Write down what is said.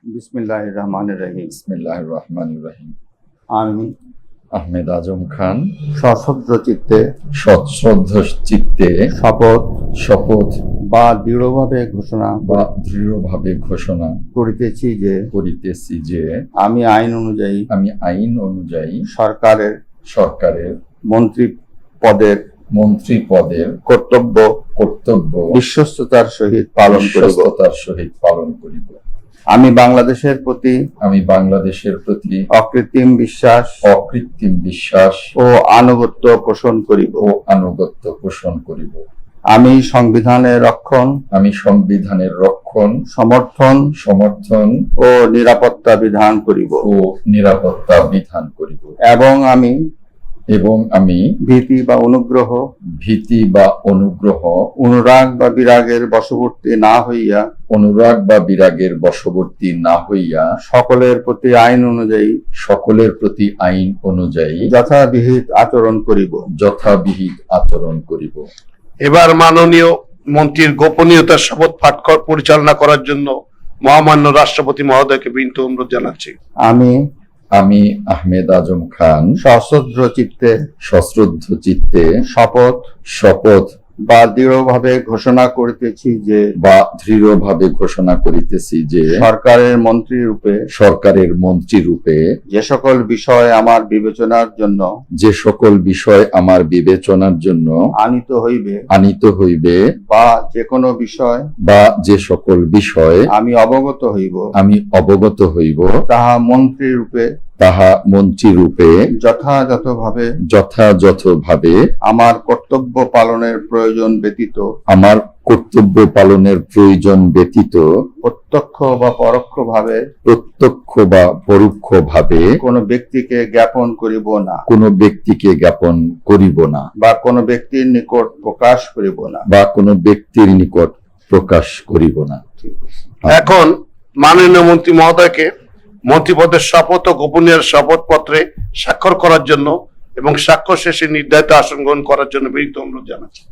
বিসমিল্লাহির রহমানির রহিম। বিসমিল্লাহির রহমানির রহিম। আমি আহমেদ আজম খান সশ্রদ্ধ চিত্তে সশ্রদ্ধ চিত্তে শপথ বা দৃঢ়ভাবে ঘোষণা করিতেছি যে আমি আইন অনুযায়ী সরকারের মন্ত্রী পদের কর্তব্য বিশ্বস্ততার সহিত পালন করিব। আমি বাংলাদেশের প্রতি অকৃত্রিম বিশ্বাস ও আনুগত্য পোষণ করিব। আমি সংবিধানের রক্ষণ সমর্থন ও নিরাপত্তা বিধান করিব এবং আমি ভীতি বা অনুগ্রহ অনুরাগ বা বিরাগের বশবর্তী না হইয়া সকলের প্রতি আইন অনুযায়ী যথাবিহিত আচরণ করিব। এবার মাননীয় মন্ত্রীর গোপনীয়তার শপথ পাঠ পরিচালনা করার জন্য মহামান্য রাষ্ট্রপতি মহোদয়কে বিনীত অনুরোধ জানাচ্ছি। আমি আহমেদ আজম খান সশ্রদ্ধ চিত্তে শপথ বা দৃঢ়ভাবে ঘোষণা করিতেছি যে সরকারের মন্ত্রী রূপে যে সকল বিষয় আমার বিবেচনার জন্য আনিত হইবে বা যে সকল বিষয় আমি অবগত হইব তাহা মন্ত্রী রূপে যথাযথভাবে আমার কর্তব্য পালনের প্রয়োজন ব্যতীত প্রত্যক্ষ বা পরোক্ষভাবে কোনো ব্যক্তিকে জ্ঞাপন করিব না বা কোনো ব্যক্তির নিকট প্রকাশ করিব না। এখন মাননীয় মন্ত্রী মহোদয়কে মন্ত্রীপদের শপথ ও গোপনীয়তার শপথপত্রে স্বাক্ষর করার জন্য এবং স্বাক্ষর শেষে নির্ধারিত আসন গ্রহণ করার জন্য বিনীত অনুরোধ জানাচ্ছি।